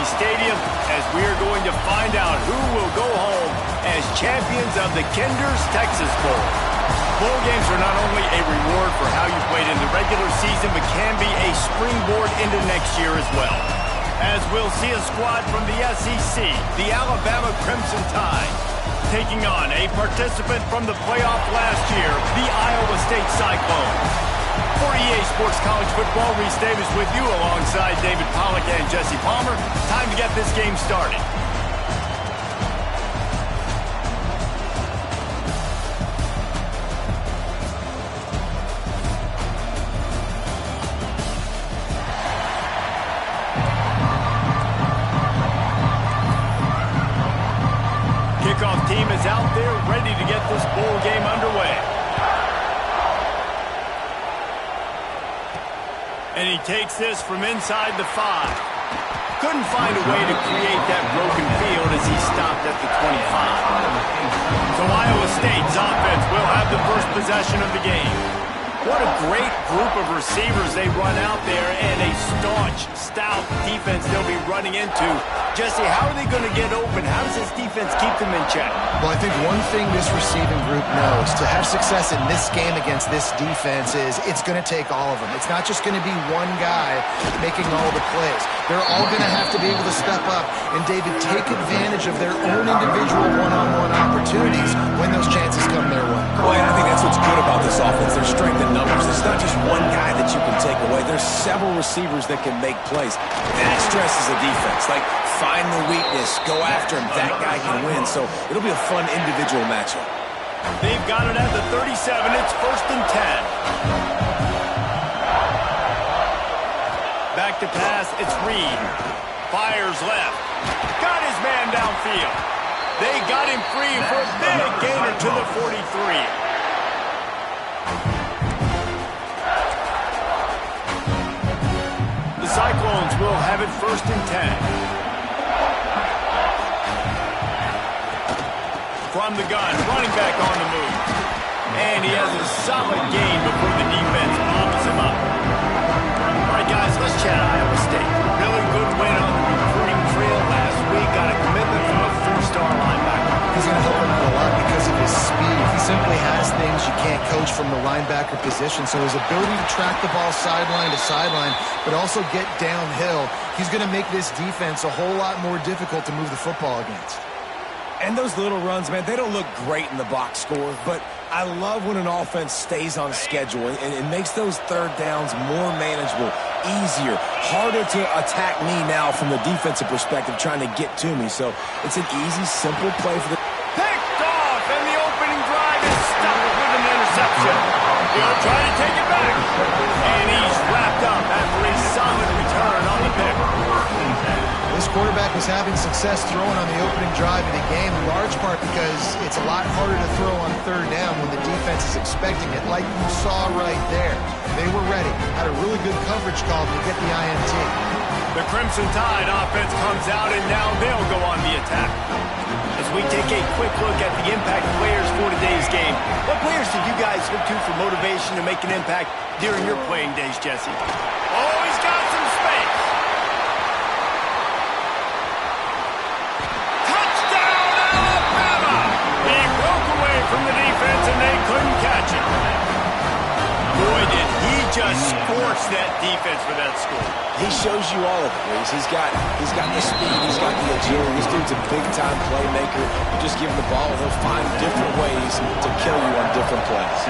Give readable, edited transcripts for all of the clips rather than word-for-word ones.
Stadium as we are going to find out who will go home as champions of the Kinder's Texas Bowl. Bowl games are not only a reward for how you played in the regular season, but can be a springboard into next year as well. As we'll see a squad from the SEC, the Alabama Crimson Tide, taking on a participant from the playoff last year, the Iowa State Cyclones. For EA Sports College Football, Reese Davis with you alongside David Pollack and Jesse Palmer. Time to get this game started. Kickoff team is out there ready to get this bowl game underway. And he takes this from inside the 5. Couldn't find a way to create that broken field as he stopped at the 25. So Iowa State's offense will have the first possession of the game. What a great group of receivers they run out there, and a staunch, stout defense they'll be running into. Jesse, how are they going to get open? How does this defense keep them in check? Well, I think one thing this receiving group knows, to have success in this game against this defense, is it's going to take all of them. It's not just going to be one guy making all the plays. They're all going to have to be able to step up and, David, take advantage of their own individual one-on-one opportunities when those chances come their way. Well, I think that's what's good about this offense. Their strength in numbers. It's not just one guy that you can take away. There's several receivers that can make plays. That stresses the defense. Like, find the weakness, go after him. That guy can win. So it'll be a fun individual matchup. They've got it at the 37. It's 1st and 10. Back to pass. It's Reed. Fires left. Got his man downfield. They got him free for a big gainer to the 43. Cyclones will have it 1st and 10. From the gun, running back on the move. And he has a solid gain before the defense bobbles him up. All right, guys, let's chat Iowa State. Really good win on the recruiting trail last week. Got a commitment from a 4-star linebacker. He's going to help him out a lot because of his speed. He simply has things you can't coach from the linebacker position. So his ability to track the ball sideline to sideline, but also get downhill, he's going to make this defense a whole lot more difficult to move the football against. And those little runs, man, they don't look great in the box score, but I love when an offense stays on schedule and it makes those third downs more manageable, easier, harder to attack me now from the defensive perspective trying to get to me. So it's an easy, simple play for the... Picked off, and the opening drive is stopped with an interception. He'll try to take it back. And he's wrapped up after a solid return on the pick. This quarterback was having success throwing on the opening drive of the game, in large part because it's a lot harder to throw on 3rd down when the defense is expecting it, like you saw right there. They were ready, had a really good coverage call to get the INT. The Crimson Tide offense comes out, and now they'll go on the attack. As we take a quick look at the impact players for today's game, what players did you guys look to for motivation to make an impact during your playing days, Jesse? Oh, he's got some space. Touchdown, Alabama! He broke away from the defense, and they couldn't catch him. Boy, did he just scorch that defense for that score. He shows you all of it, Reese. He's got the speed, he's got the agility. This dude's a big-time playmaker. You just give him the ball, and he'll find different ways to kill you on different plays.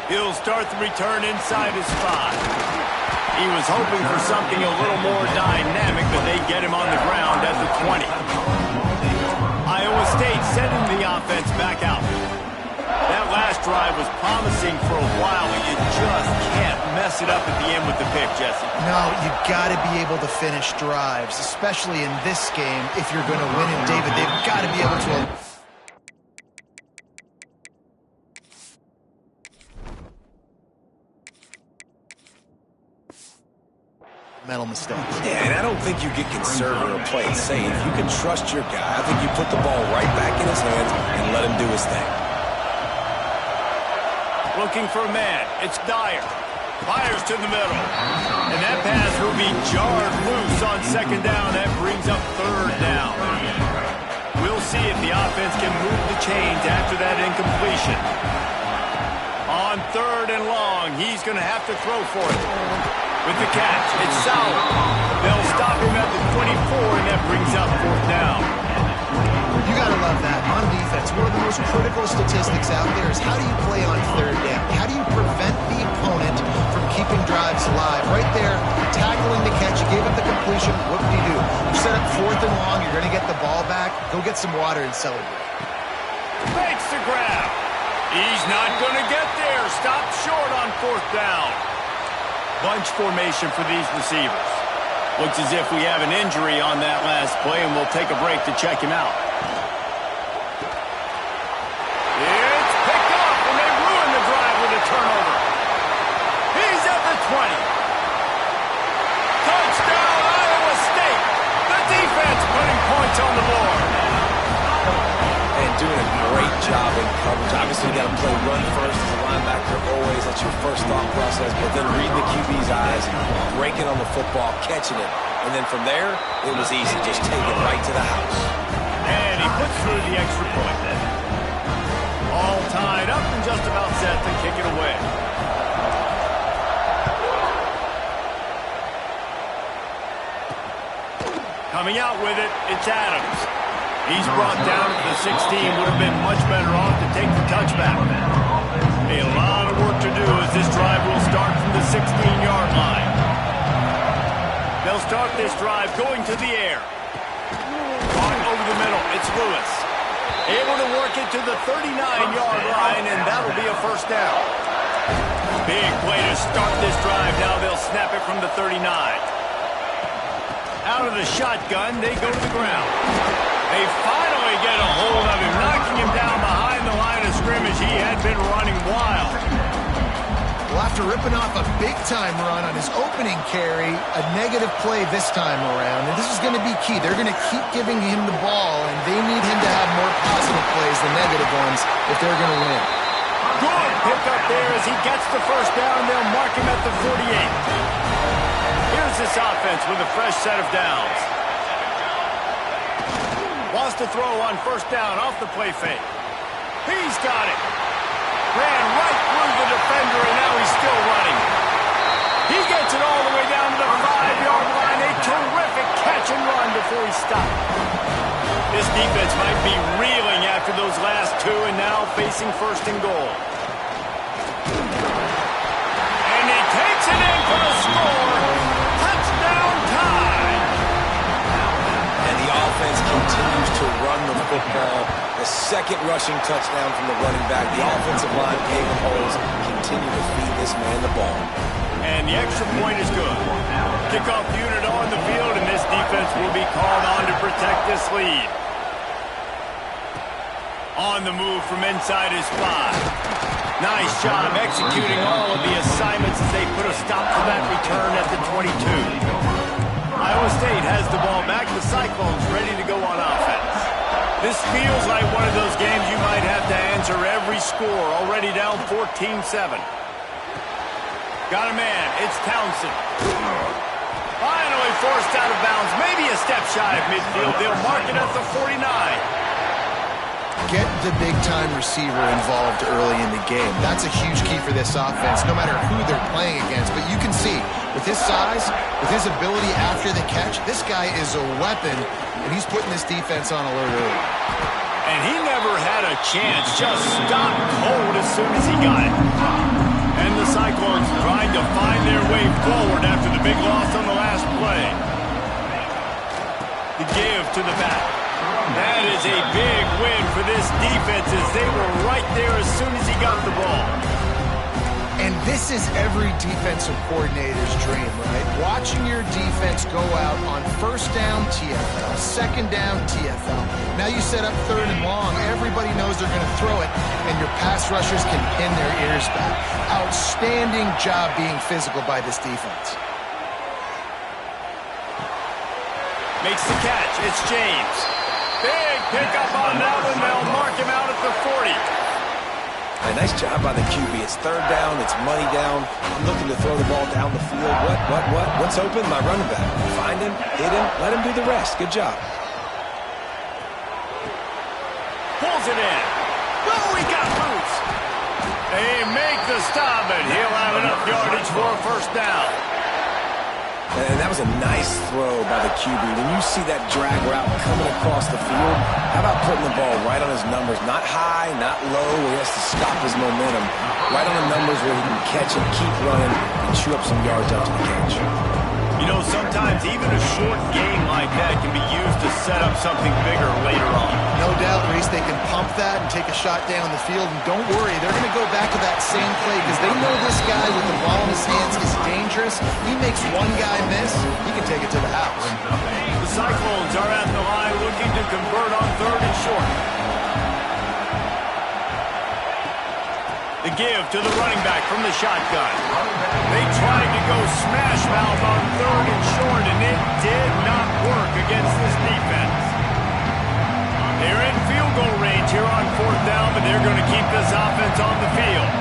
He'll start the return inside his 5. He was hoping for something a little more dynamic, but they get him on the ground at the 20. Iowa State sending the offense back out. That last drive was promising for a while, but you just can't mess it up at the end with the pick, Jesse. No, you got to be able to finish drives, especially in this game if you're going to win. And David, they've got to be able to... mental mistake. Yeah, and I don't think you get conservative or play it safe. You can trust your guy. I think you put the ball right back in his hands and let him do his thing. Looking for a man. It's Dyer. Fires to the middle. That pass will be jarred loose on second down. That brings up third down. We'll see if the offense can move the chains after that incompletion. On third and long, he's going to have to throw for it. With the catch, it's Sauer. They'll stop him at the 24, and that brings up fourth down. You got to love that. On defense, one of the most critical statistics out there is how do you play on third down? How do you prevent the opponent from keeping drives alive? Right there, tackling the catch, you gave it the completion, what do? You set up fourth and long, you're going to get the ball back, go get some water and celebrate. Makes the grab. He's not going to get there. Stopped short on fourth down. Bunch formation for these receivers. Looks as if we have an injury on that last play, and we'll take a break to check him out. It's picked up, and they ruin the drive with a turnover. He's at the 20. Touchdown, Iowa State. The defense putting points on the board. And doing a great job in coverage. Obviously, you got to play run first as a linebacker always. That's your first thought process. But then reading the QB's eyes, breaking on the football, catching it. And then from there, it was easy. Just take it right to the house. And he puts through the extra point. All tied up and just about set to kick it away. Coming out with it, it's Adams. He's brought down to the 16. Would have been much better off to take the touchback. A lot of work to do as this drive will start from the 16-yard line. They'll start this drive going to the air. On over the middle, it's Lewis. Able to work it to the 39-yard line, and that'll be a first down. Big play to start this drive. Now they'll snap it from the 39. Out of the shotgun, they go to the ground. They finally get a hold of him, knocking him down behind the line of scrimmage. He had been running wild. Well, after ripping off a big-time run on his opening carry, a negative play this time around, and this is going to be key. They're going to keep giving him the ball, and they need him to have more positive plays than negative ones if they're going to win. Good pick up there as he gets the first down. They'll mark him at the 48. Here's this offense with a fresh set of downs. Wants to throw on first down off the play fake. He's got it. Ran right through the defender, and now he's still running. He gets it all the way down to the 5-yard line. A terrific catch and run before he stopped. This defense might be reeling after those last two, and now facing first and goal. And he takes it in for a score. Touchdown tie. And the offense continues to run the football. The second rushing touchdown from the running back. The offensive line paving holes, continue to feed this man the ball. And the extra point is good. Kickoff unit on the field, and this defense will be called on to protect this lead. On the move from inside his 5. Nice job executing all of the assignments as they put a stop to that return at the 22. Iowa State has the ball back. The Cyclones ready to go on offense. This feels like one of those games you might have to answer every score. Already down 14-7. Got a man. It's Townsend. Finally forced out of bounds. Maybe a step shy of midfield. They'll mark it at the 49. Get the big-time receiver involved early in the game. That's a huge key for this offense, no matter who they're playing against. But you can see, with his size, with his ability after the catch, this guy is a weapon, and he's putting this defense on alert early. And he never had a chance. Just stopped cold as soon as he got it. And the Cyclones trying to find their way forward after the big loss on the last play. The give to the back. That is a big win for this defense as they were right there as soon as he got the ball. And this is every defensive coordinator's dream, right? Watching your defense go out on first down, TFL, second down, TFL. Now you set up third and long. Everybody knows they're going to throw it, and your pass rushers can pin their ears back. Outstanding job being physical by this defense. Makes the catch. It's James. Big pickup on that one. They'll mark him out at the 40. Nice job by the QB. It's third down. It's money down. I'm looking to throw the ball down the field. What? What's open? My running back. Find him, hit him, let him do the rest. Good job. Pulls it in. Oh, he got loose. They make the stop, and he'll have enough yardage for a first down. And that was a nice throw by the QB. When you see that drag route coming across the field, how about putting the ball right on his numbers? Not high, not low, where he has to stop his momentum. Right on the numbers where he can catch it, keep running, and chew up some yards after the catch. You know, sometimes even a short game like that can be used to set up something bigger later on. No doubt, Reese, they can pump that and take a shot down the field. And don't worry, they're going to go back to that same play because they know this guy with the ball in his hands is dangerous. He makes one guy miss, he can take it to the house. The Cyclones are at the line looking to convert on third and short. The give to the running back from the shotgun. They tried to go smash mouth on third and short, and it did not work against this defense. They're in field goal range here on fourth down, but they're going to keep this offense on the field.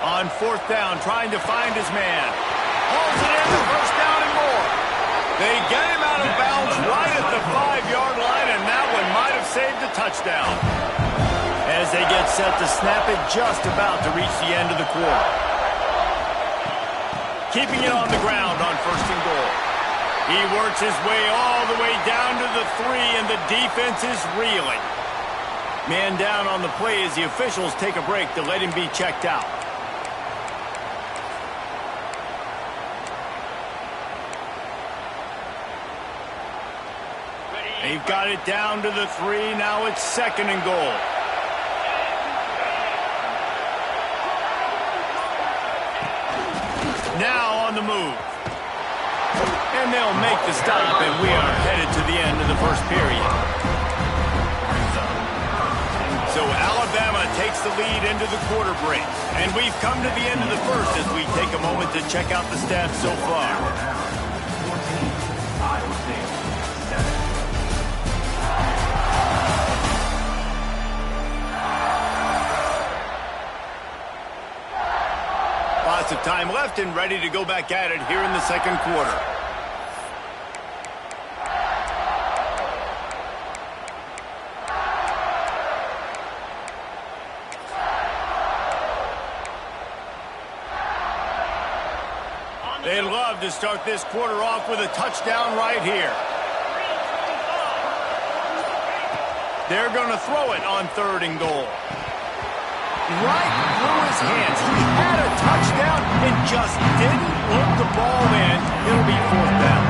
On fourth down, trying to find his man. Hauls it in for first down and more. They get him out of bounds right at the 5-yard line, and that one might have saved a touchdown. As they get set to snap it, just about to reach the end of the quarter. Keeping it on the ground on first and goal. He works his way all the way down to the 3, and the defense is reeling. Man down on the play as the officials take a break to let him be checked out. They've got it down to the 3. Now it's second and goal. Now on the move. And they'll make the stop, and we are headed to the end of the first period. So Alabama takes the lead into the quarter break. And we've come to the end of the first as we take a moment to check out the stats so far. Lots of time left and ready to go back at it here in the second quarter. They'd love to start this quarter off with a touchdown right here. They're going to throw it on third and goal. Right through his hands. He had a touchdown and just didn't look the ball in. It'll be fourth down.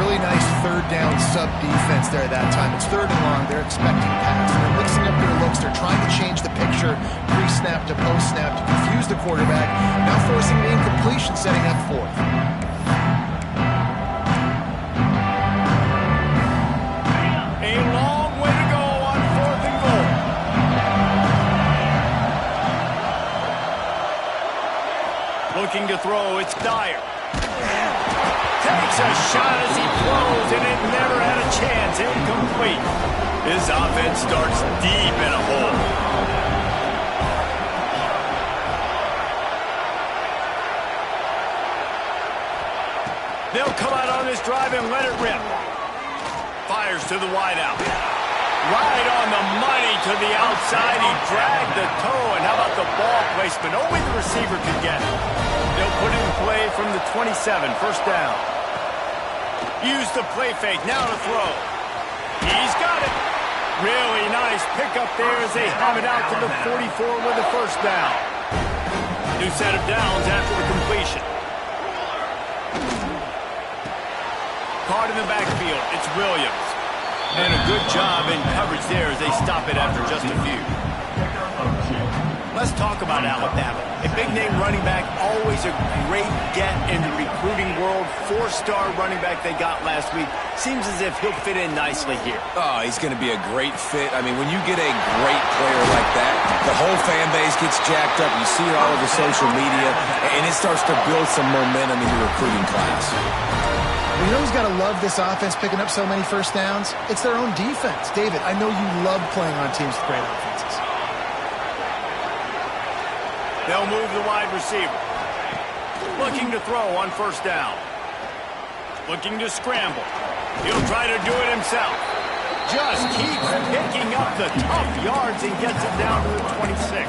Really nice third down sub-defense there that time. It's third and long. They're expecting pass. They're mixing up their looks. They're trying to change the picture pre-snap to post-snap to confuse the quarterback. Now forcing the incompletion, setting up fourth. A long way to go on fourth and goal. Looking to throw, it's Dyer. Takes a shot as he throws, and it never had a chance. Incomplete. His offense starts deep in a hole. They'll come out on this drive and let it rip. Fires to the wideout. Right on the money to the outside. He dragged the toe, and how about the ball placement? Only the receiver could get it. They'll put it in play from the 27, first down. Use the play fake, now to throw. He's got it. Really nice pickup there as they have it out to the 44 with the first down. New set of downs after the completion. Caught in the backfield, it's Williams. And a good job in coverage there as they stop it after just a few. Let's talk about Alabama. A big-name running back, always a great get in the recruiting world. 4-star running back they got last week. Seems as if he'll fit in nicely here. Oh, he's going to be a great fit. I mean, when you get a great player like that, the whole fan base gets jacked up. You see it all over social media, and it starts to build some momentum in your recruiting class. Well, you know who's got to love this offense picking up so many first downs? It's their own defense. David, I know you love playing on teams with great offenses. They'll move the wide receiver. Looking to throw on first down. Looking to scramble. He'll try to do it himself. Just keeps picking up the tough yards and gets it down to the 26.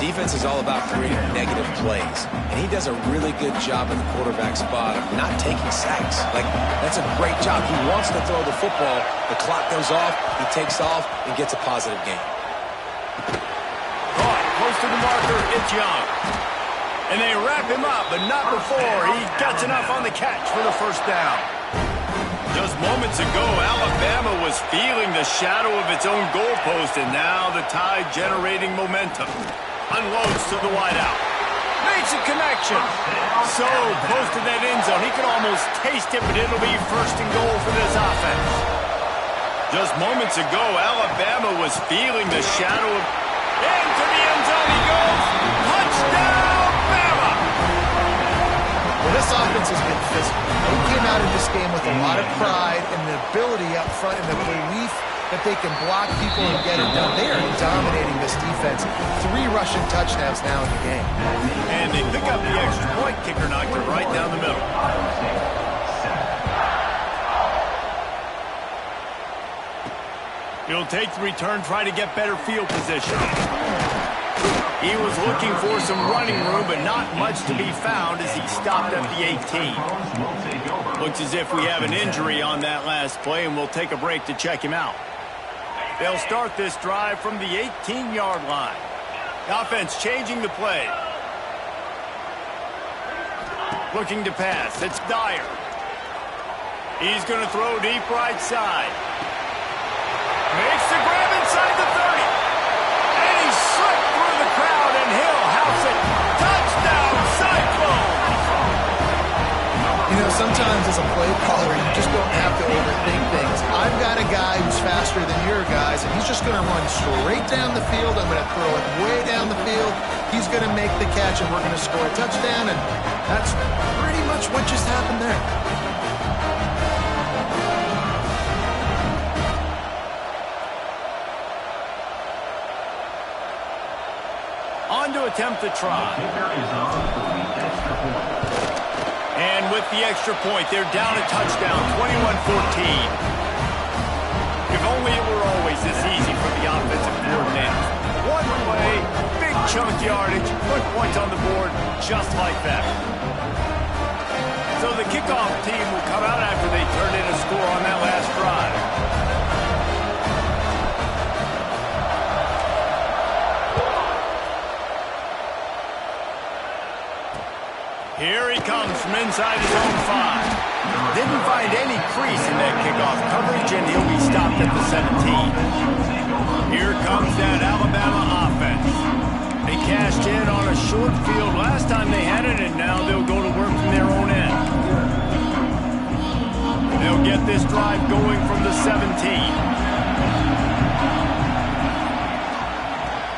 Defense is all about creating negative plays, and he does a really good job in the quarterback spot of not taking sacks. Like, that's a great job. He wants to throw the football. The clock goes off, he takes off, and gets a positive gain. Caught close to the marker, it's Young. And they wrap him up, but not before he gets enough on the catch for the first down. Just moments ago, Alabama was feeling the shadow of its own goalpost, and now the Tide generating momentum. Unloads to the wideout. Makes a connection. So close to that end zone, he can almost taste it, but it'll be first and goal for this offense. Just moments ago, Alabama was feeling the shadow of... Into the end zone he goes. Touchdown, Bama! Well, this offense has been physical. They came out in this game with a lot of pride and the ability up front and the belief that they can block people and get it done. They are dominating this defense. 3 rushing touchdowns now in the game. And they pick up the extra point. Kicker knocked it right down the middle. He'll take the return, try to get better field position. He was looking for some running room, but not much to be found as he stopped at the 18. Looks as if we have an injury on that last play, and we'll take a break to check him out. They'll start this drive from the 18-yard line. The offense changing the play. Looking to pass. It's Dyer. He's going to throw deep right side. Makes the grab inside the 30. And he slipped through the crowd, and Hill house it. Touchdown, Cyclones! You know, sometimes as a play caller, you just don't have to overthink things. I've got a guy who's faster than your guys, and he's just going to run straight down the field. I'm going to throw it way down the field. He's going to make the catch, and we're going to score a touchdown, and that's pretty much what just happened there. On to attempt the try. And with the extra point, they're down a touchdown, 21-14. If only it were always this easy for the offensive coordinator. One play, big chunk yardage, put points on the board just like that. So the kickoff team will come out after they turn in a score on that last drive. Here he comes from inside his own 5. Didn't find any crease in that kickoff coverage, and he'll be stopped at the 17. Here comes that Alabama offense. They cashed in on a short field last time they had it, and now they'll go to work from their own end. They'll get this drive going from the 17.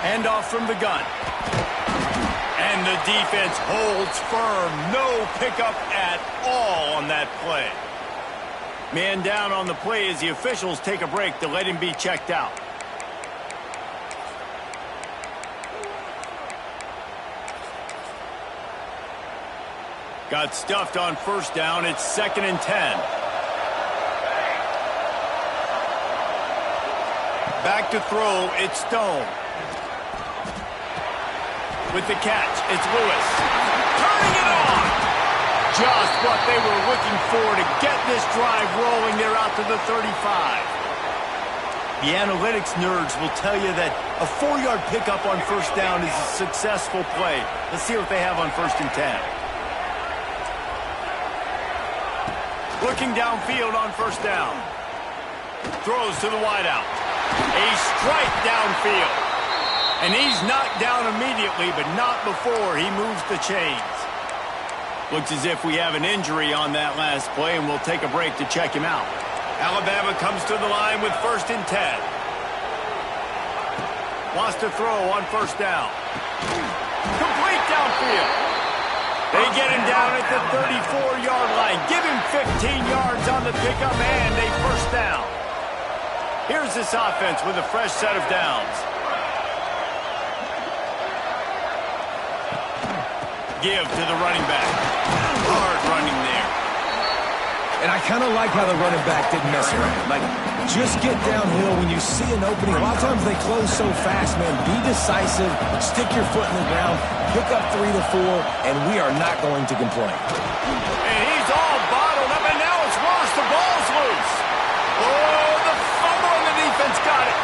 Handoff from the gun. And the defense holds firm. No pickup at all on that play. Man down on the play as the officials take a break to let him be checked out. Got stuffed on first down. It's 2nd and 10. Back to throw. It's Stone. With the catch, it's Lewis. Turning it on! Just what they were looking for to get this drive rolling. They're out to the 35. The analytics nerds will tell you that a 4-yard pickup on first down is a successful play. Let's see what they have on 1st and 10. Looking downfield on first down. Throws to the wideout. A strike downfield. And he's knocked down immediately, but not before he moves the chains. Looks as if we have an injury on that last play, and we'll take a break to check him out. Alabama comes to the line with 1st and 10. Wants to throw on first down. Complete downfield. They get him down at the 34-yard line. Give him 15 yards on the pickup and a first down. Here's this offense with a fresh set of downs. Give to the running back. Hard running there. And I kind of like how the running back didn't mess around. Like, just get downhill when you see an opening. A lot of times they close so fast, man. Be decisive. Stick your foot in the ground. Pick up 3 to 4, and we are not going to complain. And he's all bottled up, and now it's Ross. The ball's loose. Oh, the fumble, and the defense got it.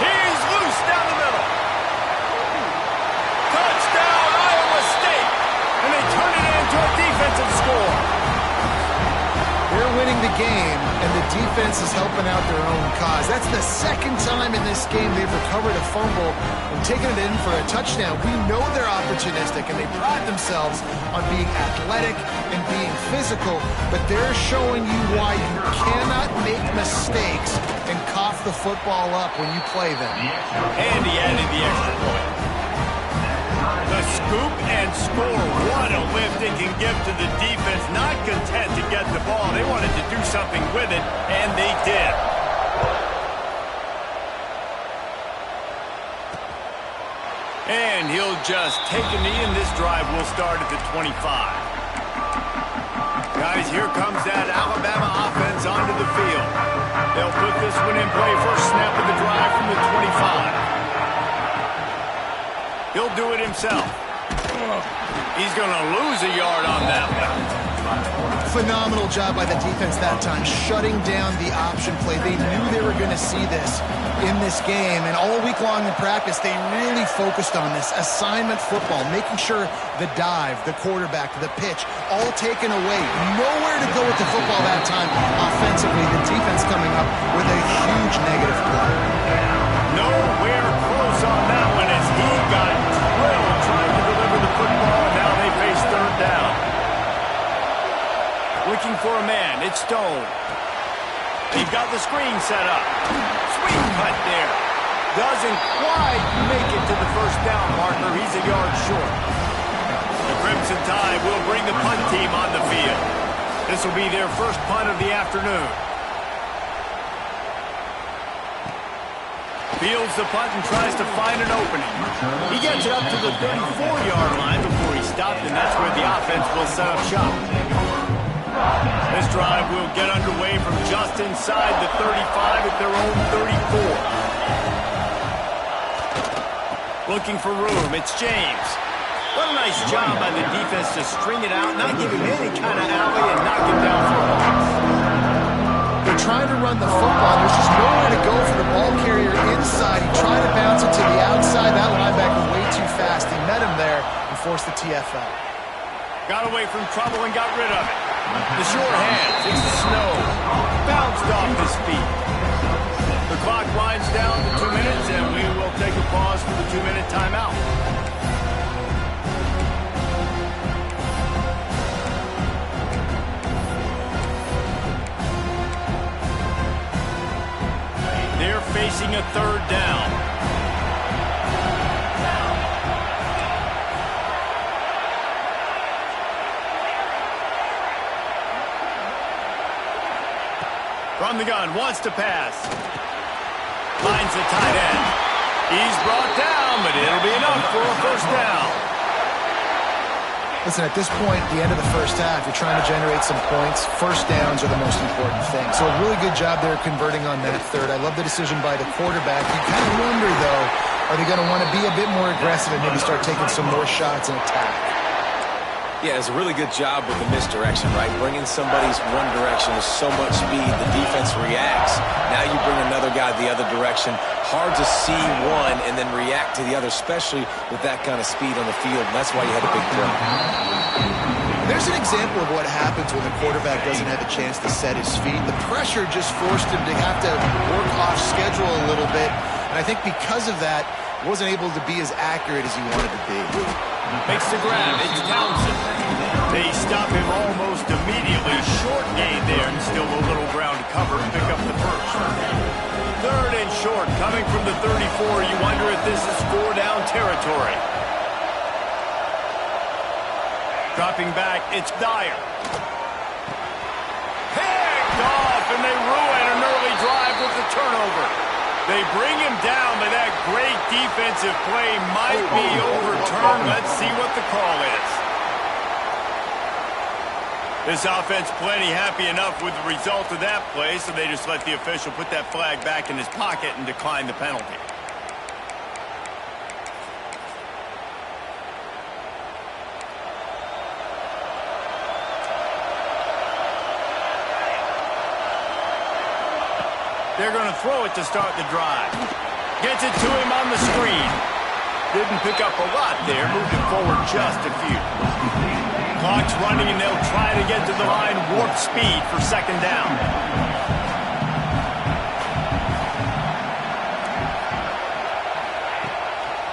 He's loose down the middle. Touchdown, Iowa State. And they turn it into a defensive score. They're winning the game, and the defense is helping out their own cause. That's the second time in this game they've recovered a fumble and taken it in for a touchdown. We know they're opportunistic, and they pride themselves on being athletic and being physical, but they're showing you why you cannot make mistakes and cough the football up when you play them. And he added the extra point. The scoop and score. What a lift it can give to the defense. Not content to get the ball. They wanted to do something with it, and they did. And he'll just take a knee, and this drive will start at the 25. Guys, here comes that Alabama offense onto the field. They'll put this one in play. First snap of the drive from the 25. He'll do it himself. He's going to lose a yard on that one. Phenomenal job by the defense that time, shutting down the option play. They knew they were going to see this in this game, and all week long in practice, they really focused on this assignment football, making sure the dive, the quarterback, the pitch, all taken away. Nowhere to go with the football that time offensively. The defense coming up with a huge negative play. Nowhere close on that one as he got drilled trying to deliver the football, and now they face third down. Looking for a man. It's Stone. They've got the screen set up. Sweet cut there. Doesn't quite make it to the first down marker. He's a yard short. The Crimson Tide will bring the punt team on the field. This will be their first punt of the afternoon. Fields the punt and tries to find an opening. He gets it up to the 34-yard line before he stopped, and that's where the offense will set up shop. This drive will get underway from just inside the 35 at their own 34. Looking for room, it's James. What a nice job by the defense to string it out, not give him any kind of alley, and knock him down for a loss. They're trying to run the football. There's just nowhere to go for the ball carrier inside. He tried to bounce it to the outside. That linebacker way too fast. He met him there and forced the TFL. Got away from trouble and got rid of it. The sure hands. It's Snow. Bounced off his feet. The clock winds down to 2 minutes, and we will take a pause for the 2-minute timeout. They're facing a third down. From the gun, wants to pass. Finds the tight end. He's brought down, but it'll be enough for a first down. Listen, at this point, the end of the first half, you're trying to generate some points. First downs are the most important thing. So a really good job there converting on that third. I love the decision by the quarterback. You kind of wonder, though, are they going to want to be a bit more aggressive and maybe start taking some more shots and attack? Yeah, it's a really good job with the misdirection, right? Bringing somebody's one direction with so much speed, the defense reacts. Now you bring another guy the other direction. Hard to see one and then react to the other, especially with that kind of speed on the field, and that's why you had a big throw. There's an example of what happens when the quarterback doesn't have a chance to set his feet. The pressure just forced him to have to work off schedule a little bit, and I think because of that, wasn't able to be as accurate as he wanted to be. Makes the grab. It's Townsend. They stop him almost immediately. Short gain there, and still a little ground to cover and pick up the first. Third and short, coming from the 34. You wonder if this is 4-down territory. Dropping back, it's Dyer. Picked off, and they ruin an early drive with the turnover. They bring him down, but that great defensive play might be overturned. Let's see what the call is. This offense plenty happy enough with the result of that play, so they just let the official put that flag back in his pocket and decline the penalty. They're going to throw it to start the drive. Gets it to him on the screen. Didn't pick up a lot there. Moved it forward just a few. Clock's running, and they'll try to get to the line warp speed for second down.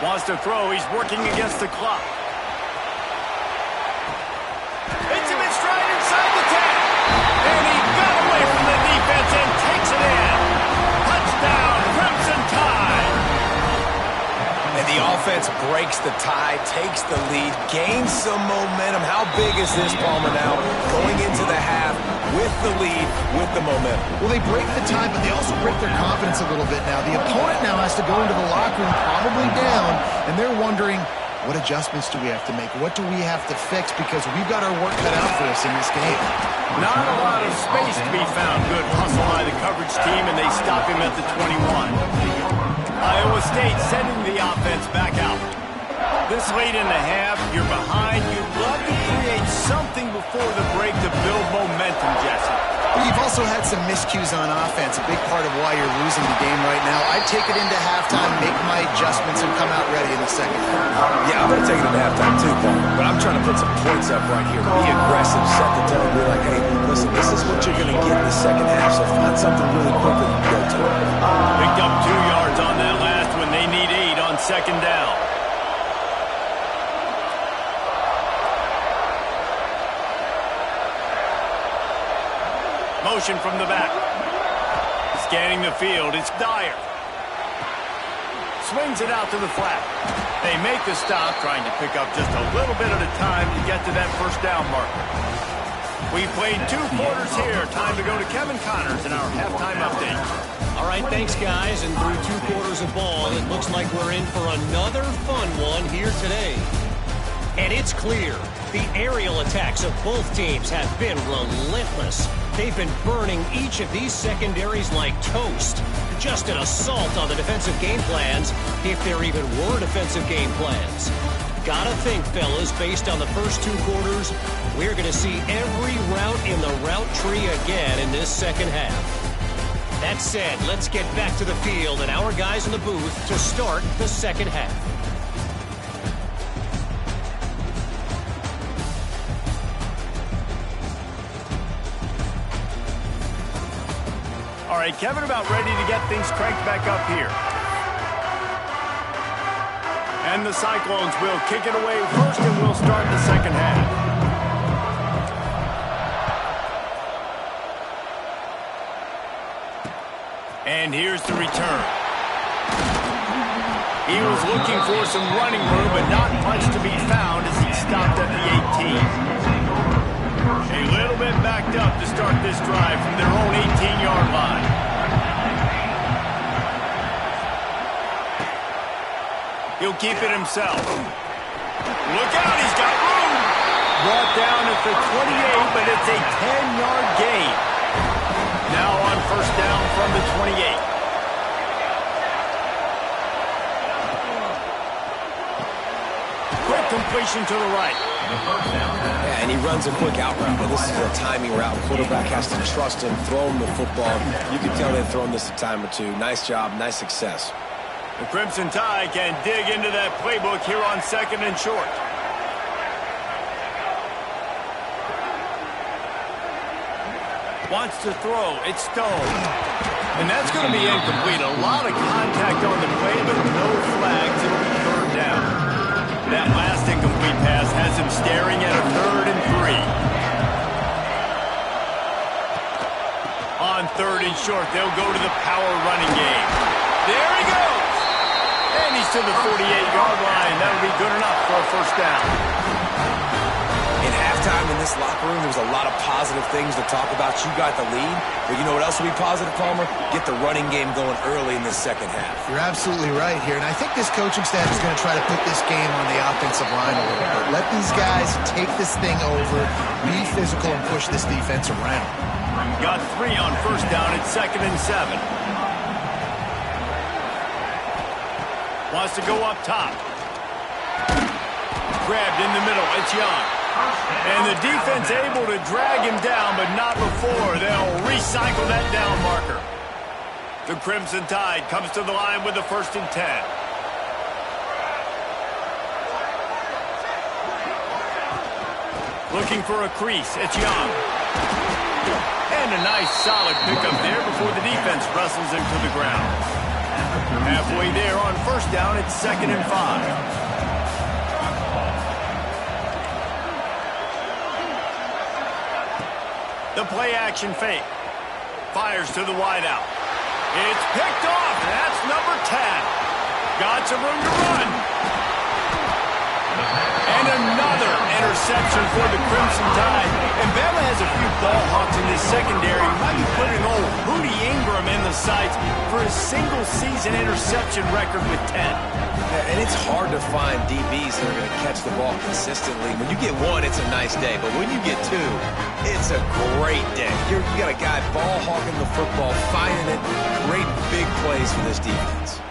Wants to throw. He's working against the clock. Hits him in stride inside the 10. And he got away from the defense and takes it in. Touchdown, Crimson Tide. And the offense breaks the tie, takes the lead, gains some momentum. How big is this, Palmer, now? Going into the half with the lead, with the momentum. Well, they break the tie, but they also break their confidence a little bit now. The opponent now has to go into the locker room probably down, and they're wondering, what adjustments do we have to make? What do we have to fix? Because we've got our work cut out for us in this game. Not a lot of space to be found. Good hustle by the coverage team, and they stop him at the 21. Iowa State sending the offense back out. This late in the half, you're behind. You'd love to create something before the break to build momentum, Jesse. But you've also had some miscues on offense, a big part of why you're losing the game right now. I'd take it into halftime, make my adjustments, and come out ready in the second half. Yeah, I'm going to take it into halftime too, Paul. But I'm trying to put some points up right here. Be aggressive, set the tone, be like, hey, listen, this is what you're going to get in the second half, so find something really quick that you can go to. Picked up 2 yards on that last one. They need 8 on second down. Motion from the back. Scanning the field, it's Dyer. Swings it out to the flat. They make the stop, trying to pick up just a little bit at a time to get to that first down marker. We played 2 quarters here. Time to go to Kevin Connors in our halftime update. All right, thanks, guys. And through 2 quarters of ball, it looks like we're in for another fun one here today. And it's clear, the aerial attacks of both teams have been relentless. They've been burning each of these secondaries like toast. Just an assault on the defensive game plans, if there even were defensive game plans. Gotta think, fellas, based on the first 2 quarters, we're going to see every route in the route tree again in this second half. That said, let's get back to the field and our guys in the booth to start the second half. All right, Kevin, about ready to get things cranked back up here. And the Cyclones will kick it away first, and we'll start the second half. And here's the return. He was looking for some running room, but not much to be found as he stopped at the 18. A little bit backed up to start this drive from their own 18-yard line. He'll keep it himself. Look out, he's got room. Brought down at the 28, but it's a 10-yard gain. Now on first down from the 28. Quick completion to the right. Yeah, and he runs a quick out route. Now, this is a timing route. Quarterback has to trust him, throw him the football. You can tell they've thrown this a time or 2. Nice job, nice success. The Crimson Tide can dig into that playbook here on second and short. Wants to throw. It's Stone. And that's going to be incomplete. A lot of contact on the play, but no flags. It'll be third down. That last incomplete pass has him staring at a 3rd and 3. On 3rd and short, they'll go to the power running game. There he goes. And he's to the 48-yard line. That'll be good enough for a first down. In halftime in this locker room, there was a lot of positive things to talk about. You got the lead, but you know what else will be positive, Palmer? Get the running game going early in this second half. You're absolutely right here, and I think this coaching staff is going to try to put this game on the offensive line a little bit. Let these guys take this thing over, be physical, and push this defense around. Got 3 on first down at 2nd and 7. Wants to go up top. Grabbed in the middle. It's Young. And the defense able to drag him down, but not before. They'll recycle that down marker. The Crimson Tide comes to the line with the 1st and 10. Looking for a crease. It's Young. And a nice solid pickup there before the defense wrestles him to the ground. Halfway there on first down, it's 2nd and 5. The play-action fake. Fires to the wideout. It's picked off. That's number 10. Got some room to run. And another interception for the Crimson Tide. And Bama has a few ball hawks in this secondary. Might be putting old Hootie Ingram in the sights for his single-season interception record with 10. And it's hard to find DBs that are going to catch the ball consistently. When you get 1, it's a nice day. But when you get 2, it's a great day. You got a guy ball hawking the football, finding it. Great big plays for this defense.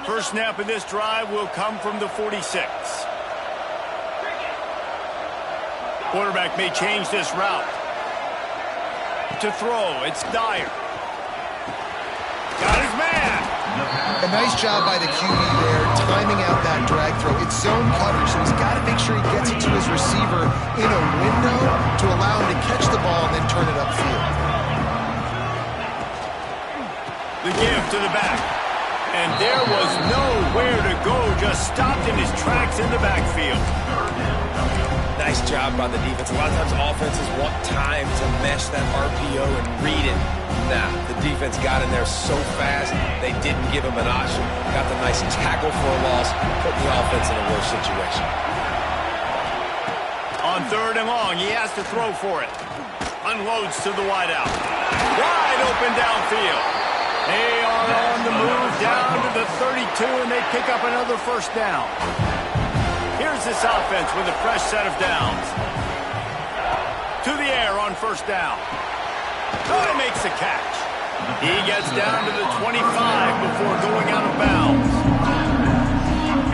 First snap of this drive will come from the 46. Quarterback may change this route. To throw, it's Dyer. Got his man. A nice job by the QB there, timing out that drag throw. It's zone coverage, so he's got to make sure he gets it to his receiver in a window to allow him to catch the ball and then turn it upfield. The give to the back. And there was nowhere to go, just stopped in his tracks in the backfield. Nice job by the defense. A lot of times offenses want time to mesh that RPO and read it. Nah, the defense got in there so fast, they didn't give him an option. Got the nice tackle for a loss, put the offense in a worse situation. On 3rd and long, he has to throw for it. Unloads to the wideout. Wide open downfield. They are on the move down to the 32, and they pick up another first down. Here's this offense with a fresh set of downs. To the air on first down. Oh, he makes the catch. He gets down to the 25 before going out of bounds.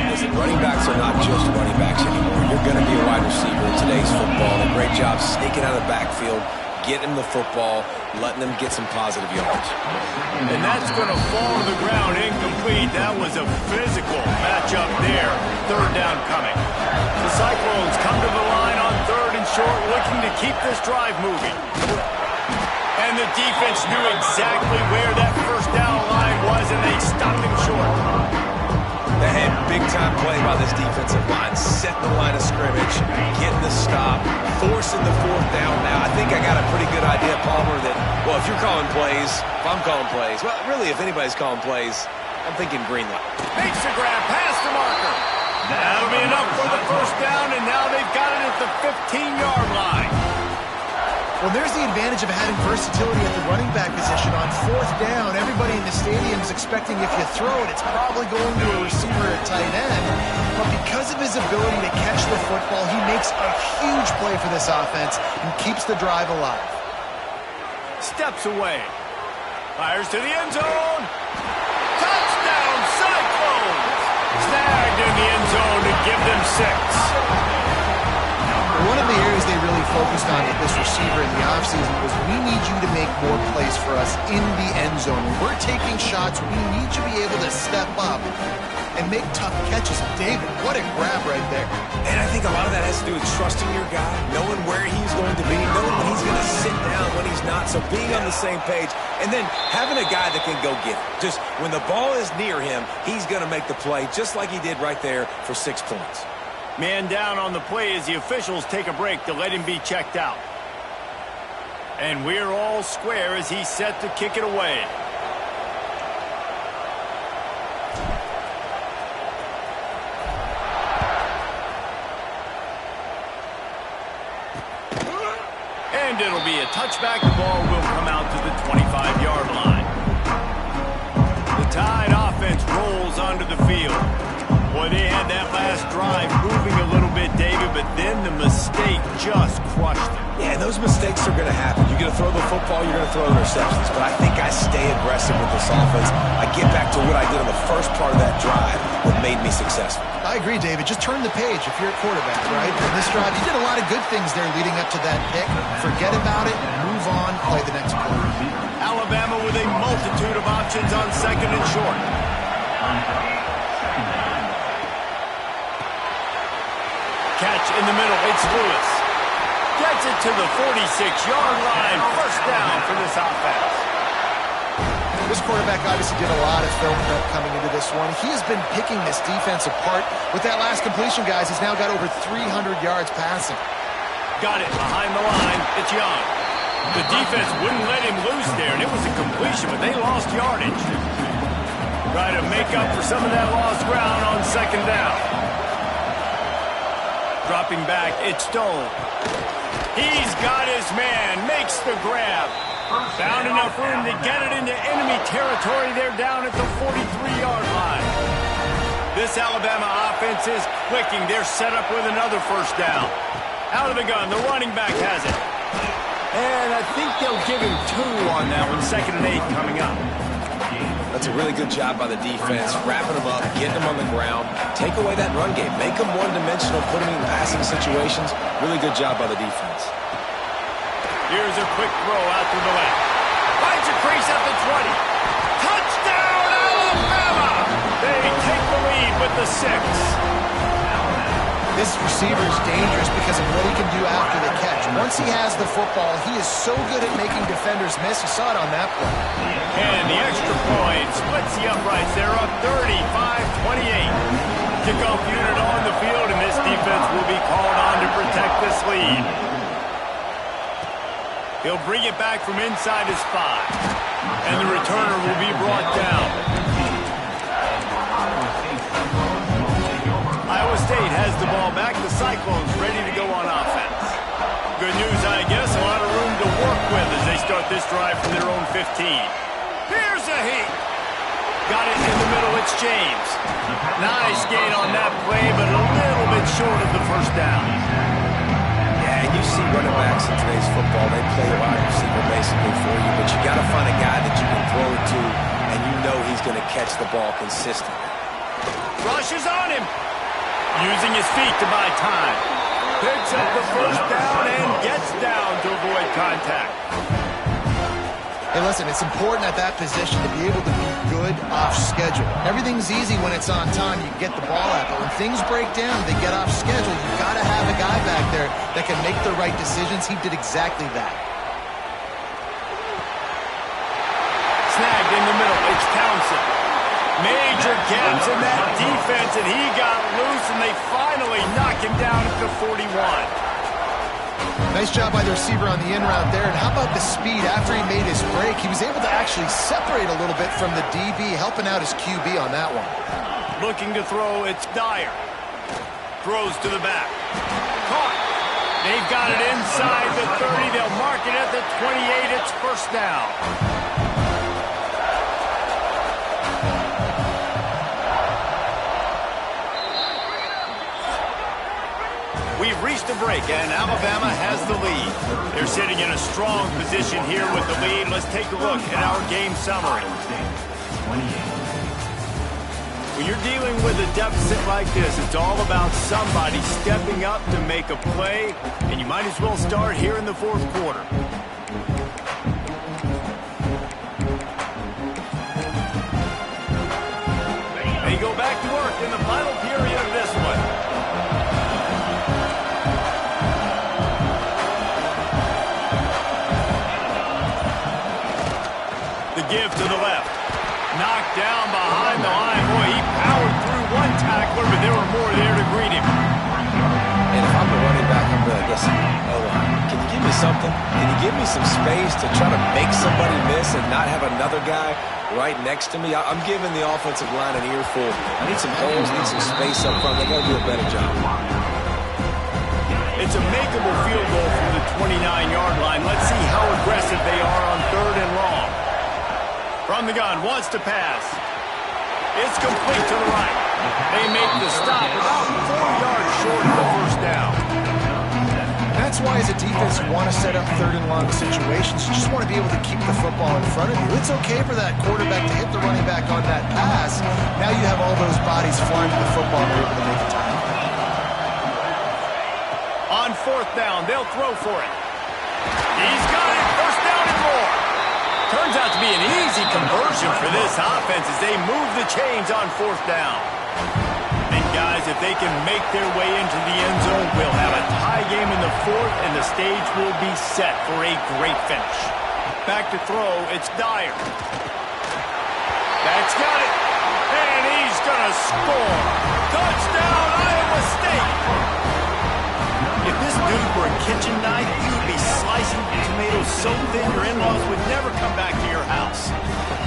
Listen, running backs are not just running backs anymore. You're going to be a wide receiver in today's football. A great job sneaking out of the backfield, getting the football, letting them get some positive yards. And that's going to fall to the ground incomplete. That was a physical matchup there. 3rd down coming. The Cyclones come to the line on 3rd and short, looking to keep this drive moving. And the defense knew exactly where that first down line was, and they stopped him short. They had big-time play by this defensive line, setting the line of scrimmage, getting the stop, forcing the 4th down. Now, I think I got a pretty good idea, Palmer, that, well, if you're calling plays, if I'm calling plays, well, really, if anybody's calling plays, I'm thinking green light. Makes the grab, past the marker. That'll be enough for the first down, and now they've got it at the 15-yard line. Well, there's the advantage of having versatility at the running back position. On 4th down, everybody in the stadium is expecting if you throw it, it's probably going to a receiver at tight end. But because of his ability to catch the football, he makes a huge play for this offense and keeps the drive alive. Steps away. Fires to the end zone. Touchdown, Cyclones! Snagged in the end zone to give them 6. One of the areas they really focused on with this receiver in the offseason was we need you to make more plays for us in the end zone. When we're taking shots, we need you to be able to step up and make tough catches. David, what a grab right there. And I think a lot of that has to do with trusting your guy, knowing where he's going to be, knowing when he's going to sit down, when he's not. So being on the same page, and then having a guy that can go get it. Just when the ball is near him, he's going to make the play, just like he did right there for 6 points. Man down on the play as the officials take a break to let him be checked out. And we're all square as he's set to kick it away. and it'll be a touchback. The ball will come out to the 25-yard line. The Tide offense rolls onto the field. Boy, they had that last drive moving a little bit, David, but then the mistake just crushed them. Yeah, those mistakes are going to happen. You're going to throw the football, you're going to throw interceptions. But I think I stay aggressive with this offense. I get back to what I did on the first part of that drive that made me successful. I agree, David. Just turn the page if you're a quarterback, right? In this drive, you did a lot of good things there leading up to that pick. Forget about it, move on, play the next play. Alabama with a multitude of options on second and short. Catch in the middle, it's Lewis. Gets it to the 46-yard line. First down for this offense. This quarterback obviously did a lot of film prep coming into this one. He has been picking this defense apart. With that last completion, guys, he's now got over 300 yards passing. Got it behind the line. It's Young. The defense wouldn't let him loose there, and it was a completion, but they lost yardage. Try to make up for some of that lost ground on second down. Dropping back, it's Stone. He's got his man, makes the grab. Found enough room to get it into enemy territory. They're down at the 43-yard line. This Alabama offense is clicking. They're set up with another first down. Out of the gun, the running back has it. And I think they'll give him 2 on that one. 2nd and 8 coming up. That's a really good job by the defense, wrapping them up, getting them on the ground, take away that run game, make them one-dimensional, put them in passing situations. Really good job by the defense. Here's a quick throw out to the left. Finds a crease at the 20. Touchdown, Alabama! They take the lead with the 6. This receiver is dangerous because of what he can do after the catch. Once he has the football, he is so good at making defenders miss. You saw it on that play. And the extra point splits the uprights. They're up 35-28. Kickoff unit on the field, and this defense will be called on to protect this lead. He'll bring it back from inside his 5. And the returner will be brought down. Iowa State has the ball back. The Cyclones ready to go on offense. Good news, I guess. A lot of room to work with as they start this drive from their own 15. Here's a heat. Got it in the middle. It's James. Nice gain on that play, but a little bit short of the first down. Yeah, you see running backs in today's football, they play a wide receiver basically for you, but you got to find a guy that you can throw it to, and you know he's going to catch the ball consistently. Rushes on him. Using his feet to buy time. Picks up the first down and gets down to avoid contact. Hey, listen, it's important at that position to be able to be good off schedule. Everything's easy when it's on time. You get the ball out, but when things break down, they get off schedule. You've got to have a guy back there that can make the right decisions. He did exactly that. Snagged in the middle. It's Townsend. Major gaps in that defense, and he got loose, and they finally knock him down at the 41. Nice job by the receiver on the in route there. And how about the speed after he made his break? He was able to actually separate a little bit from the DB, helping out his QB on that one. Looking to throw, it's Dyer. Throws to the back. Caught. They've got it inside the 30. They'll mark it at the 28. It's first down. We've reached a break, and Alabama has the lead. They're sitting in a strong position here with the lead. Let's take a look at our game summary. When you're dealing with a deficit like this, it's all about somebody stepping up to make a play, and you might as well start here in the fourth quarter. They go back to work in the final period of this one. Give to the left. Knocked down behind the line. Boy, he powered through one tackler, but there were more there to greet him. And if I'm the running back, I'm going to listen. Can you give me something? Can you give me some space to try to make somebody miss and not have another guy right next to me? I'm giving the offensive line an earful. I need some holes, need some space up front. They got to do a better job. It's a makeable field goal from the 29-yard line. Let's see how aggressive they are on 3rd and long. From the gun, wants to pass. It's complete to the right. They make the stop about 4 yards short of the first down. That's why, as a defense, you want to set up 3rd and long situations. You just want to be able to keep the football in front of you. It's okay for that quarterback to hit the running back on that pass. Now you have all those bodies flying to the football and they're able to make the tackle. On 4th down, they'll throw for it. He's got it. 1st down and more. Turns out to be an easy conversion for this offense as they move the chains on 4th down. And guys, if they can make their way into the end zone, we'll have a tie game in the 4th, and the stage will be set for a great finish. Back to throw, it's Dyer. That's got it. And he's going to score. Touchdown, Iowa State. If this dude were a kitchen knife, he would be slicing tomatoes so thin your in-laws would never come back to your house.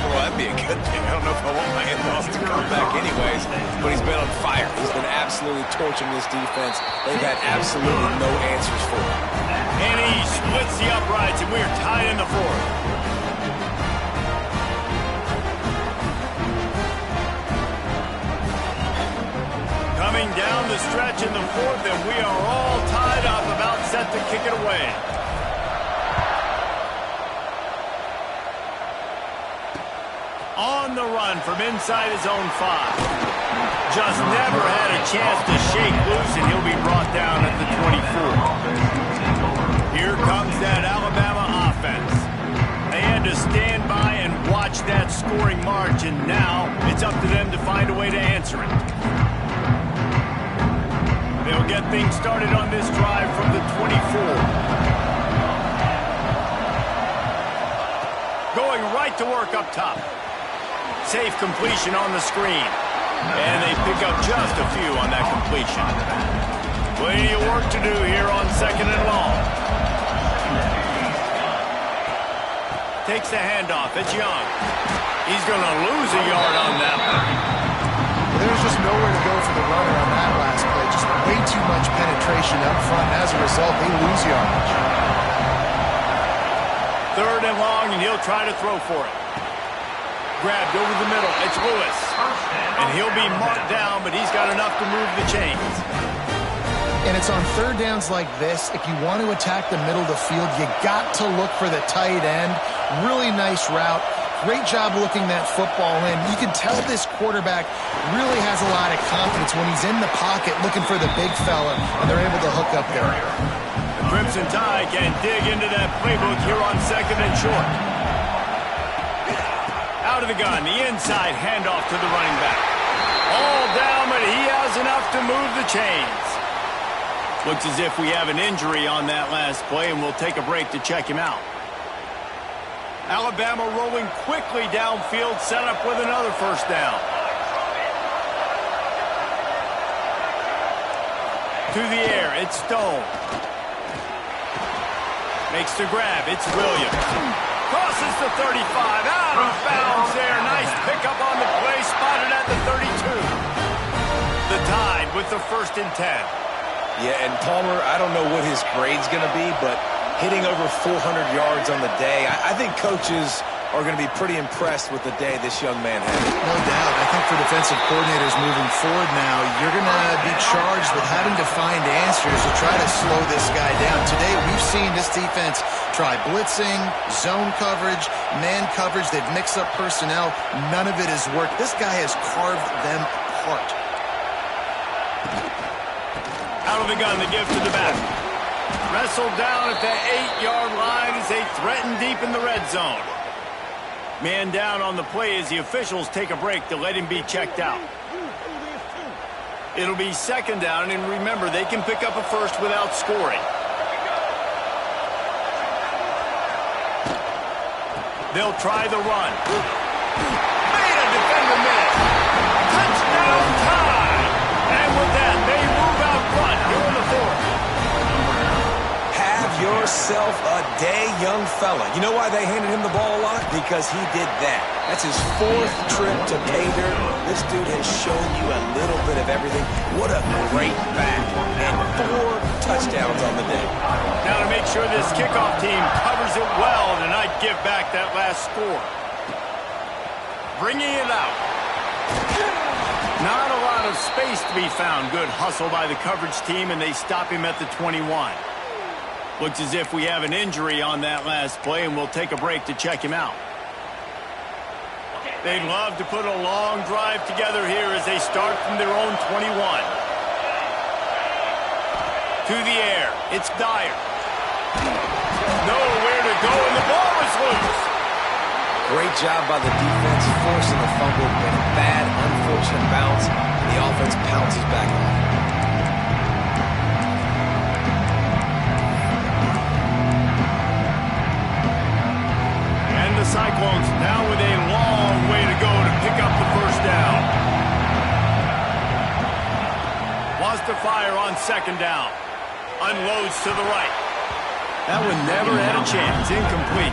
Well, that'd be a good thing. I don't know if I want my in-laws to come back anyways, but he's been on fire. He's been absolutely torching this defense. They've had absolutely no answers for him. And he splits the uprights, and we're tied in the 4th. Coming down the stretch in the 4th, and we are all tied up, about set to kick it away. On the run from inside his own 5. Just never had a chance to shake loose, and he'll be brought down at the 24. Here comes that Alabama offense. They had to stand by and watch that scoring march, and now it's up to them to find a way to answer it. They'll get things started on this drive from the 24. Going right to work up top. Safe completion on the screen. And they pick up just a few on that completion. Plenty of work to do here on 2nd and long. Takes the handoff. It's Young. He's going to lose a yard on that one. There's just nowhere to go for the runner on that last play. Just way too much penetration up front. And as a result, they lose yardage. 3rd and long, and he'll try to throw for it. Grabbed over the middle. It's Lewis. And he'll be marked down, but he's got enough to move the chains. And it's on 3rd downs like this. If you want to attack the middle of the field, you got to look for the tight end. Really nice route. Great job looking that football in. You can tell this quarterback really has a lot of confidence when he's in the pocket looking for the big fella, and they're able to hook up there. The Crimson Tide can dig into that playbook here on 2nd and short. Out of the gun, the inside handoff to the running back. All down, but he has enough to move the chains. Looks as if we have an injury on that last play, and we'll take a break to check him out. Alabama rolling quickly downfield, set up with another 1st down. To the air, it's Stone. Makes the grab, it's Williams. Crosses the 35, out of bounds there. Nice pickup on the play, spotted at the 32. The Tide with the 1st and 10. Yeah, and Palmer, I don't know what his grade's going to be, but hitting over 400 yards on the day, I think coaches are going to be pretty impressed with the day this young man had. No doubt. I think for defensive coordinators moving forward now, you're going to be charged with having to find answers to try to slow this guy down. Today, we've seen this defense try blitzing, zone coverage, man coverage. They've mixed up personnel. None of it has worked. This guy has carved them apart. Out of the gun, the give to the back. Wrestled down at the 8-yard line as they threaten deep in the red zone. Man down on the play as the officials take a break to let him be checked out. It'll be 2nd down, and remember, they can pick up a 1st without scoring. They'll try the run. Made a defender miss. Touchdown time! And with that, they move out front here in the 4th. Have your yourself a day, young fella. You know why they handed him the ball a lot? Because he did that. That's his 4th trip to pay dirt. This dude has shown you a little bit of everything. What a great back. And 4 touchdowns on the day. Now to make sure this kickoff team covers it well to not give back that last score. Bringing it out. Not a lot of space to be found. Good hustle by the coverage team, and they stop him at the 21. Looks as if we have an injury on that last play, and we'll take a break to check him out. They'd love to put a long drive together here as they start from their own 21. To the air. It's Dyer. Nowhere to go, and the ball is loose. Great job by the defense, forcing the fumble, but a bad, unfortunate bounce, and the offense pounces back on it. And the Cyclones now with a long way to go to pick up the first down. Wants to fire on 2nd down. Unloads to the right. That one never had a chance. Incomplete.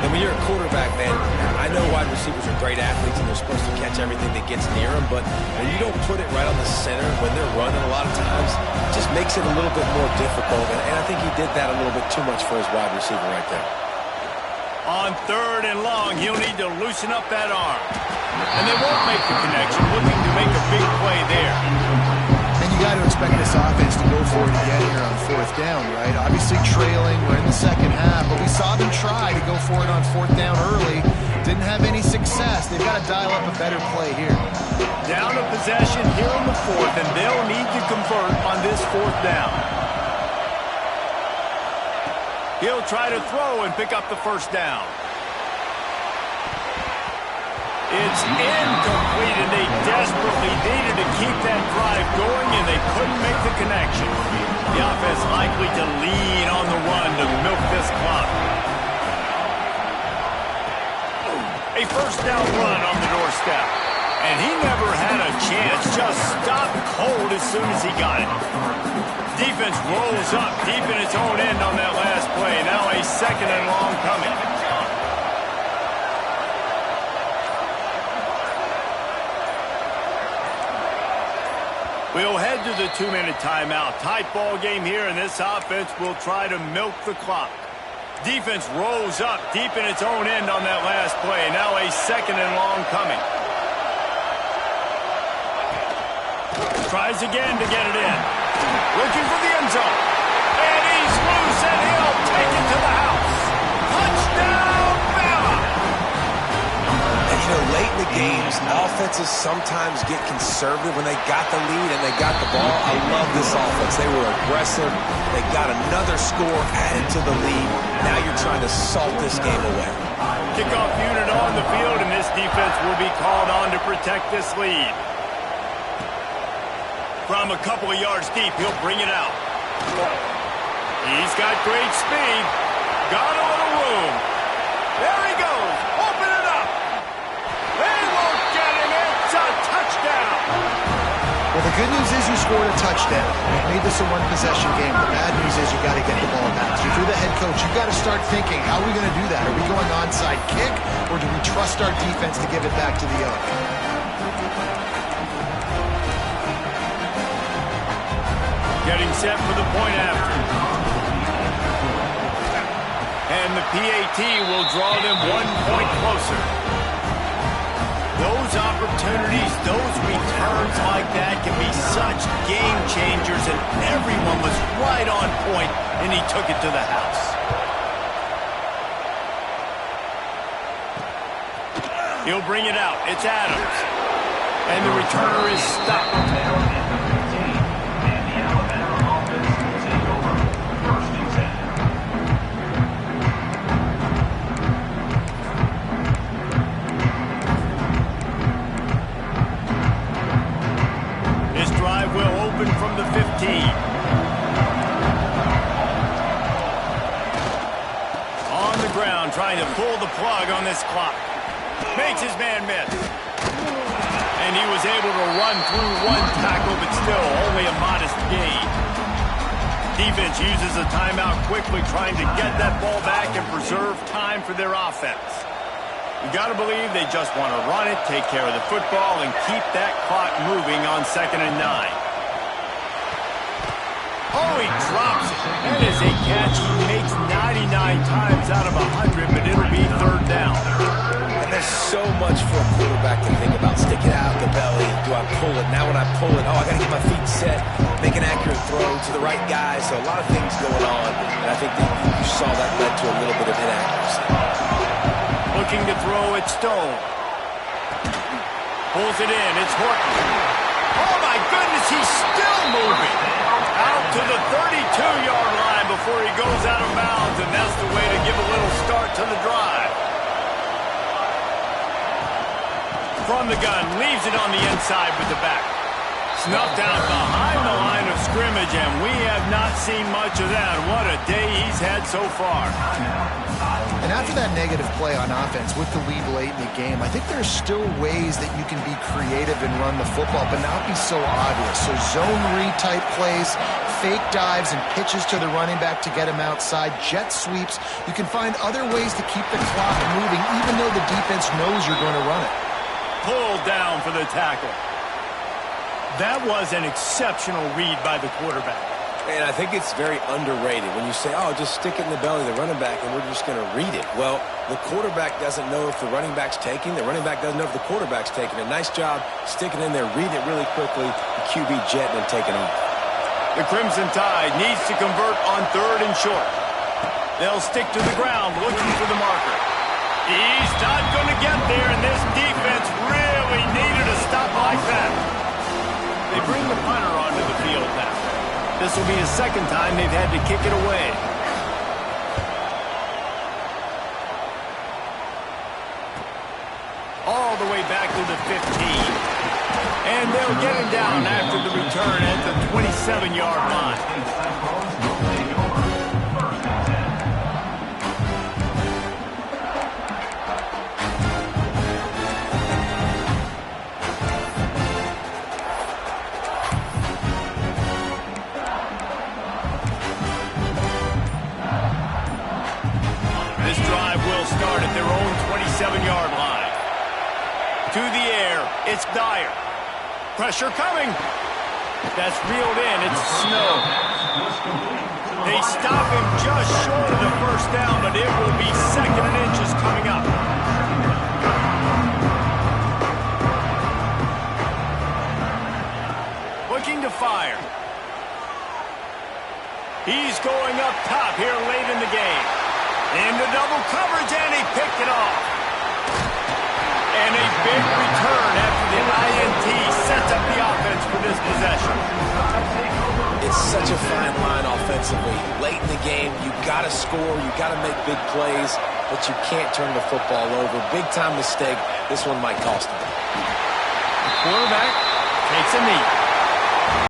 And when you're a quarterback, man, I know wide receivers are great athletes and they're supposed to catch everything that gets near them, but when you don't put it right on the center, when they're running a lot of times, it just makes it a little bit more difficult. And I think he did that a little bit too much for his wide receiver right there. On 3rd and long, he'll need to loosen up that arm. And they won't make the connection, looking to make a big play there. And you got to expect this offense to go for it again here on 4th down, right? Obviously trailing, we're in the 2nd half, but we saw them try to go for it on 4th down early. Didn't have any success. They've got to dial up a better play here. Down a possession here in the 4th, and they'll need to convert on this 4th down. He'll try to throw and pick up the first down. It's incomplete, and they desperately needed to keep that drive going, and they couldn't make the connection. The offense likely to lean on the run to milk this clock. A first down run on the doorstep. And he never had a chance, just stopped cold as soon as he got it. Defense rolls up deep in its own end on that last play. Now a 2nd and long coming. We'll head to the 2-minute timeout. Tight ball game here, and this offense will try to milk the clock. Defense rolls up deep in its own end on that last play. Now a 2nd and long coming. Tries again to get it in. Looking for the end zone. And he's loose, and he'll take it to the house. Touchdown, Bama! And you know, late in the games, offenses sometimes get conservative when they got the lead and they got the ball. I love this offense. They were aggressive. They got another score added to the lead. Now you're trying to salt this game away. Kickoff unit on the field, and this defense will be called on to protect this lead. From a couple of yards deep, he'll bring it out. He's got great speed. Got a little room. There he goes. Open it up. They won't get him. It's a touchdown. Well, the good news is you scored a touchdown. You've made this a one-possession game. The bad news is you got to get the ball back. So if you're the head coach, you got to start thinking, how are we going to do that? Are we going onside kick, or do we trust our defense to give it back to the yoke? Getting set for the point after. And the PAT will draw them 1 point closer. Those opportunities, those returns like that can be such game changers, and everyone was right on point, and he took it to the house. He'll bring it out. It's Adams. And the returner is stopped. From the 15. On the ground, trying to pull the plug on this clock. Makes his man miss. And he was able to run through one tackle, but still only a modest gain. Defense uses a timeout quickly, trying to get that ball back and preserve time for their offense. You got to believe they just want to run it, take care of the football, and keep that clock moving on 2nd and 9. Oh, he drops it. That is a catch he makes 99 times out of 100, but it'll be 3rd down. And there's so much for a quarterback to think about. Stick it out the belly. Do I pull it? Now when I pull it, I got to get my feet set, make an accurate throw to the right guy. So a lot of things going on, and I think that you saw that led to a little bit of inaccuracy. Looking to throw, it's Stone. Pulls it in, it's Horton. Oh my goodness, he's still moving. Out to the 32-yard line before he goes out of bounds, and that's the way to give a little start to the drive. From the gun, leaves it on the inside with the back. Snuffed out behind the line of scrimmage, and we have not seen much of that. What a day he's had so far. And after that negative play on offense with the lead late in the game, I think there's still ways that you can be creative and run the football, but not be so obvious. So zone read type plays, fake dives and pitches to the running back to get him outside, jet sweeps. You can find other ways to keep the clock moving, even though the defense knows you're going to run it. Pulled down for the tackle. That was an exceptional read by the quarterback. And I think it's very underrated when you say, oh, just stick it in the belly of the running back and we're just going to read it. Well, the quarterback doesn't know if the running back's taking. The running back doesn't know if the quarterback's taking. A nice job sticking in there, reading it really quickly, the QB jetting and taking off. The Crimson Tide needs to convert on 3rd and short. They'll stick to the ground looking for the marker. He's not going to get there, and this defense really needed a stop like that. They bring the punter onto the field now. This will be his 2nd time they've had to kick it away. All the way back to the 15. And they'll get him down after the return at the 27-yard line. This drive will start at their own 27-yard line. To the air, it's Dyer. Pressure coming. That's reeled in. It's Snow. They stop him just short of the 1st down, but it will be 2nd and inches coming up. Looking to fire. He's going up top here late in the game. Into double coverage, and he picked it off. And a big return after the INT sets up the offense for this possession. It's such a fine line offensively. Late in the game, you got to score, you got to make big plays, but you can't turn the football over. Big-time mistake. This one might cost him. The quarterback takes a knee.